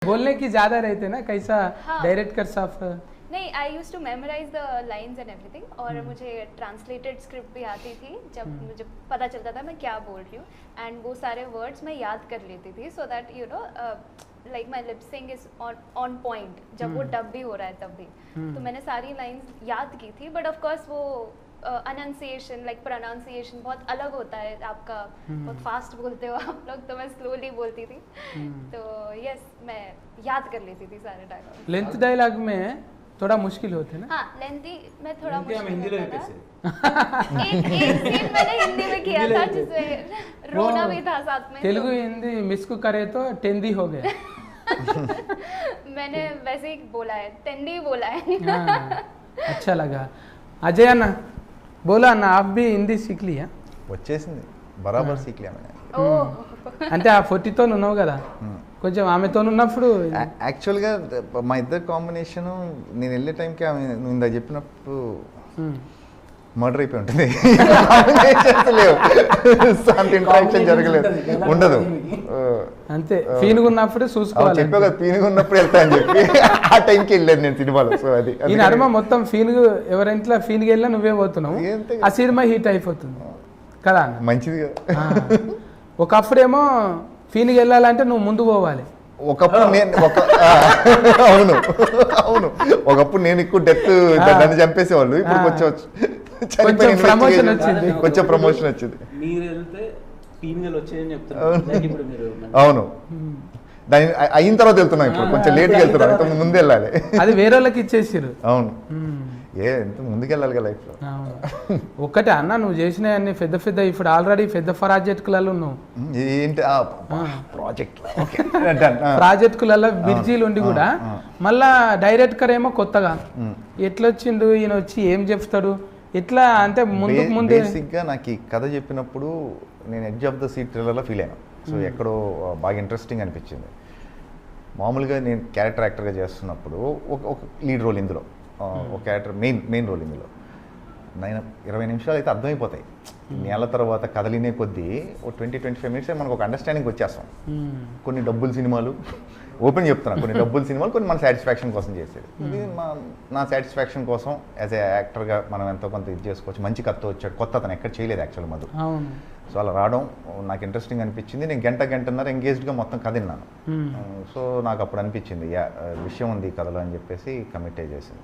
बोलने की ज्यादा रहते ना कैसा हाँ। डायरेक्टर्स ऑफ नहीं, I use to memorise the lines and everything और मुझे ट्रांसलेटेड स्क्रिप्ट भी आती थी जब मुझे पता चलता था मैं क्या बोल रही हूँ एंड वो सारे वर्ड्स मैं याद कर लेती थी so that you know like my lip syncing is on point जब वो डब भी हो रहा है तब भी तो मैंने सारी लाइंस याद की थी बट ऑफ कोर्स वो अनंसिएशन लाइक प्रोनाउंसिएशन बहुत अलग होता है आपका बहुत फास्ट बोलते हो आप लोग तो मैं स्लोली बोलती थी तो यस मैं याद कर लेती थी सारे डायलॉग लेंथ डायलॉग में थोड़ा मुश्किल होते ना हाँ लेंथी में थोड़ा हम हिंदी मुश्किल में होता था एक सीन मैंने हिंदी में किया था जिसमें रोना भी था साथ में तेलुगु हिंदी मिस को करे तो टेंदी हो गया मैंने वैसे ही बोला है टेंडी बोला है हाँ, अच्छा लगा अजय अन्ना बोला अन्ना आप भी हिंदी सीख लिया వచ్చేసింది బరాబర్ సీక్లియా ఓహ్ అంటే ఆ ఫొట్టితో ఉన్నావు కదా కొంచెం ఆమెతో ఉన్నప్పుడు యాక్చువల్గా మా ఇద్దరు కాంబినేషన్ నేను వెళ్ళే టైంకి ఆమె నువ్వు ఇందాక చెప్పినప్పుడు మర్డర్ అయిపోయి ఉంటుంది లేవు అంత ఇంట్రాక్షన్ జరగలేదు ఉండదు అంతే ఫీన్గా ఉన్నప్పుడు చూసుకోవాలి చెప్పావు కదా పీనుగా ఉన్నప్పుడు వెళ్తా అని చెప్పి ఆ టైంకి వెళ్ళాను నేను సినిమాలో సో అది ఈ నర్మ మొత్తం ఫీన్గా ఎవరింట్లో ఫీన్కి వెళ్ళినా నువ్వే పోతున్నావు ఏంతే ఆ సినిమా హిట్ అయిపోతుంది కదా అన్న మంచిది కదా ఒకప్పుడేమో ఫీన్కి వెళ్ళాలంటే నువ్వు ముందు పోవాలి ఒకప్పుడు నేను అవును అవును ఒకప్పుడు నేను ఎక్కువ డెత్ నన్ను చంపేసేవాళ్ళు ఇప్పుడు కొంచెం ప్రమోషన్ వచ్చింది కొంచెం ప్రమోషన్ వచ్చింది మీరు వెళ్తే పీనిగలు వచ్చాయని చెప్తున్నారు ఇప్పుడు మీరు అవును దాని అయిన తర్వాత వెళ్తున్నాం ఇప్పుడు కొంచెం లేట్గా వెళ్తున్నాం ఇంత ముందు వెళ్ళాలి అది వేరే వాళ్ళకి ఇచ్చేసారు అవును ఎంత ముందుకు వెళ్ళాలి కదా లైఫ్లో ఒక్కటే అన్న నువ్వు చేసిన అన్ని పెద్ద పెద్ద ఇప్పుడు ఆల్రెడీ పెద్ద ప్రాజెక్టులలో ఉన్నావు ఏంటి ప్రాజెక్ట్ ప్రాజెక్టులలో బిర్జీలు ఉండి కూడా మళ్ళా డైరెక్టర్ ఏమో కొత్తగా ఎట్లొచ్చిండు ఈయన వచ్చి ఏం చెప్తాడు ఎట్లా అంటే ముందుకు ముందే బేసిక్గా నాకు ఈ కథ చెప్పినప్పుడు నేను ఎడ్జ్ ఆఫ్ ద సీట్ థ్రిల్లర్లో ఫీల్ అయినా సో ఎక్కడో బాగా ఇంట్రెస్టింగ్ అనిపించింది మామూలుగా నేను క్యారెక్టర్ యాక్టర్గా చేస్తున్నప్పుడు ఒక లీడ్ రోల్ ఇందులో ఒక క్యారెక్టర్ మెయిన్ రోల్ ఇందులో 20 నిమిషాలు అయితే అర్థమైపోతాయి నెల తర్వాత కదలినే కొద్దీ ఒక 20-25 మినిట్స్ మనకు ఒక అండర్స్టాండింగ్ వచ్చేస్తాం కొన్ని డబ్బులు సినిమాలు ఓపెన్ చెప్తున్నాను కొన్ని డబ్బులు సినిమాలు కొన్ని మన సాటిస్ఫాక్షన్ కోసం చేసేది ఇది నా సాటిస్ఫాక్షన్ కోసం యాజ్ ఏ యాక్టర్గా మనం ఎంతో కొంత ఇది చేసుకోవచ్చు మంచి కథ వచ్చాడు కొత్త అతను ఎక్కడ చేయలేదు యాక్చువల్ మధు సో అలా రావడం నాకు ఇంట్రెస్టింగ్ అనిపించింది నేను గంటన్నర ఎంగేజ్డ్గా మొత్తం కథ విన్నాను సో నాకు అప్పుడు అనిపించింది విషయం ఉంది ఈ కథలో అని చెప్పేసి కమిట్ చేసింది